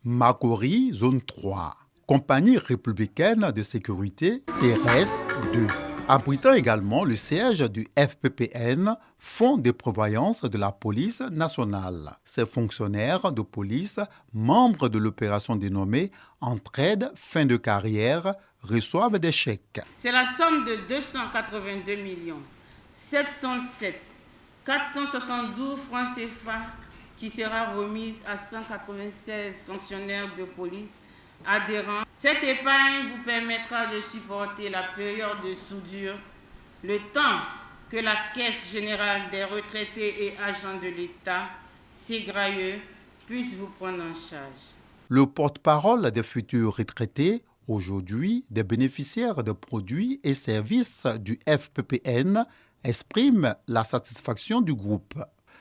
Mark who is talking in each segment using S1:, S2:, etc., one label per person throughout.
S1: Makori, zone 3. Compagnie républicaine de sécurité, CRS 2. Abritant également le siège du FPPN, Fonds de prévoyance de la police nationale. Ces fonctionnaires de police, membres de l'opération dénommée Entraide fin de carrière, reçoivent des chèques.
S2: C'est la somme de 282 707 472 francs CFA qui sera remise à 196 fonctionnaires de police adhérents. Cette épargne vous permettra de supporter la période de soudure, le temps que la Caisse générale des retraités et agents de l'État, CGRAE, puisse vous prendre en charge.
S1: Le porte-parole des futurs retraités, aujourd'hui des bénéficiaires de produits et services du FPPN, exprime la satisfaction du groupe.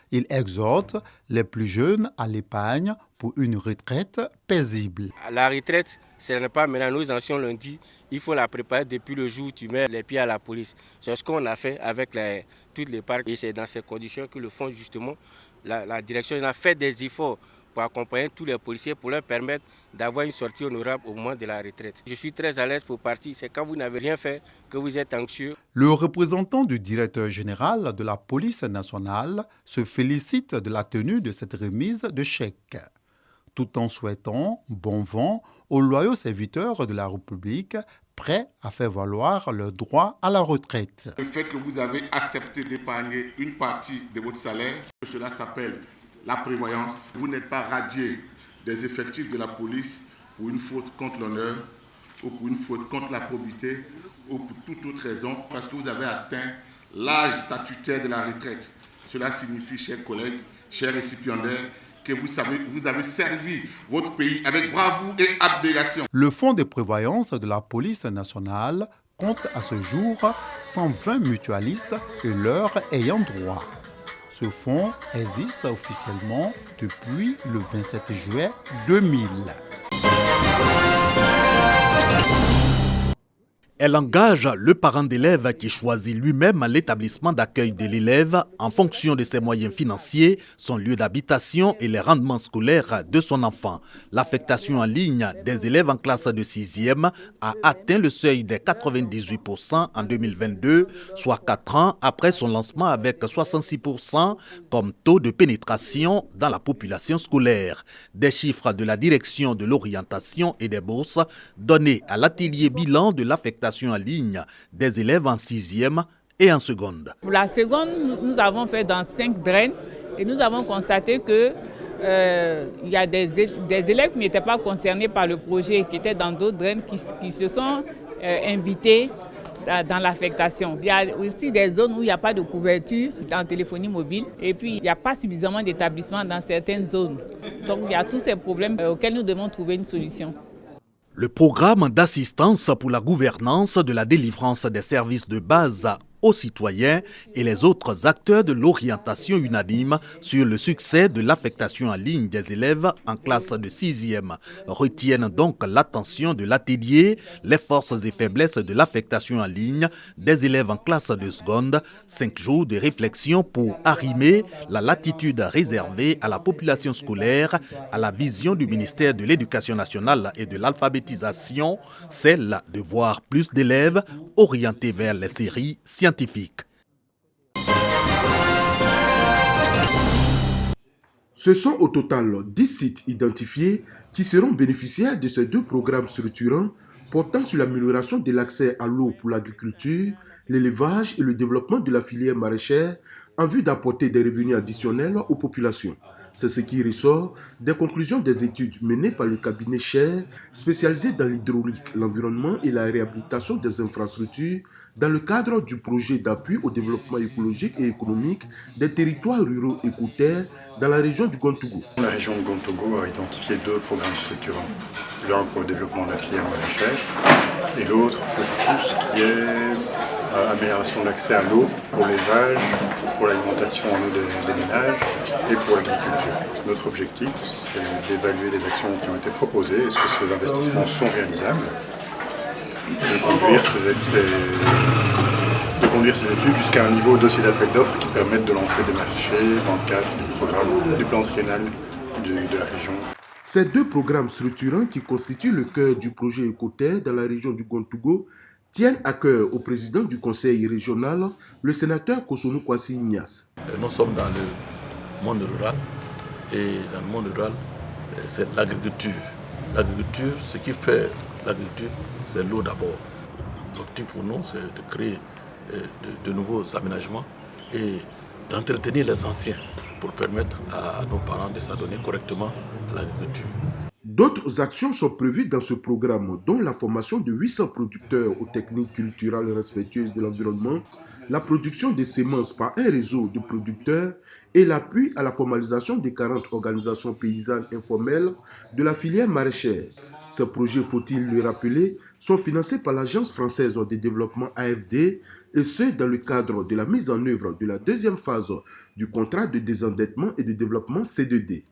S1: Il exhorte les plus jeunes à l'épargne pour une retraite paisible.
S3: La retraite, ce n'est pas maintenant, nous anciens l'ont dit, il faut la préparer depuis le jour où tu mets les pieds à la police. C'est ce qu'on a fait avec toutes les parcs et c'est dans ces conditions que le fonds, justement, la direction a fait des efforts pour accompagner tous les policiers pour leur permettre d'avoir une sortie honorable au moment de la retraite. Je suis très à l'aise pour partir. C'est quand vous n'avez rien fait que vous êtes anxieux.
S1: Le représentant du directeur général de la police nationale se félicite de la tenue de cette remise de chèques, tout en souhaitant bon vent aux loyaux serviteurs de la République prêts à faire valoir leur droit à la retraite.
S4: Le fait que vous avez accepté d'épargner une partie de votre salaire, cela s'appelle la prévoyance. Vous n'êtes pas radié des effectifs de la police pour une faute contre l'honneur ou pour une faute contre la probité ou pour toute autre raison parce que vous avez atteint l'âge statutaire de la retraite. Cela signifie, chers collègues, chers récipiendaires, que vous avez servi votre pays avec bravoure et abnégation.
S1: Le Fonds de prévoyance de la police nationale compte à ce jour 120 mutualistes et leurs ayants droit. Ce fonds existe officiellement depuis le 27 juillet 2000.
S5: Elle engage le parent d'élève qui choisit lui-même l'établissement d'accueil de l'élève en fonction de ses moyens financiers, son lieu d'habitation et les rendements scolaires de son enfant. L'affectation en ligne des élèves en classe de 6e a atteint le seuil des 98% en 2022, soit 4 ans après son lancement avec 66% comme taux de pénétration dans la population scolaire. Des chiffres de la direction de l'orientation et des bourses donnés à l'atelier bilan de l'affectation en ligne des élèves en 6e et en seconde.
S6: Pour la seconde, nous avons fait dans 5 drains et nous avons constaté que il y a des élèves qui n'étaient pas concernés par le projet, qui étaient dans d'autres drains, qui se sont invités dans l'affectation. Il y a aussi des zones où il n'y a pas de couverture en téléphonie mobile et puis il n'y a pas suffisamment d'établissements dans certaines zones. Donc il y a tous ces problèmes auxquels nous devons trouver une solution.
S5: Le programme d'assistance pour la gouvernance de la délivrance des services de base aux citoyens et les autres acteurs de l'orientation unanime sur le succès de l'affectation en ligne des élèves en classe de 6e retiennent donc l'attention de l'atelier, les forces et faiblesses de l'affectation en ligne des élèves en classe de seconde, 5 jours de réflexion pour arrimer la latitude réservée à la population scolaire à la vision du ministère de l'Éducation nationale et de l'alphabétisation, celle de voir plus d'élèves orientés vers les séries scientifiques.
S7: Ce sont au total 10 sites identifiés qui seront bénéficiaires de ces 2 programmes structurants portant sur l'amélioration de l'accès à l'eau pour l'agriculture, l'élevage et le développement de la filière maraîchère en vue d'apporter des revenus additionnels aux populations. C'est ce qui ressort des conclusions des études menées par le cabinet Cher, spécialisé dans l'hydraulique, l'environnement et la réhabilitation des infrastructures, dans le cadre du projet d'appui au développement écologique et économique des territoires ruraux et côtiers dans la région du Gontogo.
S8: La région de Gontogo a identifié 2 programmes structurants. L'un pour le développement de la filière maraîchère et l'autre pour tout ce qui est amélioration de l'accès à l'eau pour l'élevage, pour l'alimentation en eau des ménages et pour l'agriculture. Notre objectif, c'est d'évaluer les actions qui ont été proposées, est-ce que ces investissements sont réalisables, de conduire ces études jusqu'à un niveau dossier d'appel d'offres qui permettent de lancer des marchés dans le cadre du programme du plan triennal de la région.
S7: Ces deux programmes structurants qui constituent le cœur du projet Écoterre dans la région du Gontougo tiennent à cœur au président du conseil régional, le sénateur Kosonou Kwasi Ignace.
S9: Nous sommes dans le monde rural et dans le monde rural, c'est l'agriculture. L'agriculture, ce qui fait l'agriculture, c'est l'eau d'abord. L'objectif pour nous, c'est de créer de nouveaux aménagements et d'entretenir les anciens pour permettre à nos parents de s'adonner correctement à l'agriculture.
S7: D'autres actions sont prévues dans ce programme, dont la formation de 800 producteurs aux techniques culturelles respectueuses de l'environnement, la production de semences par un réseau de producteurs et l'appui à la formalisation des 40 organisations paysannes informelles de la filière maraîchère. Ces projets, faut-il le rappeler, sont financés par l'Agence française de développement AFD et ce dans le cadre de la mise en œuvre de la deuxième phase du contrat de désendettement et de développement C2D.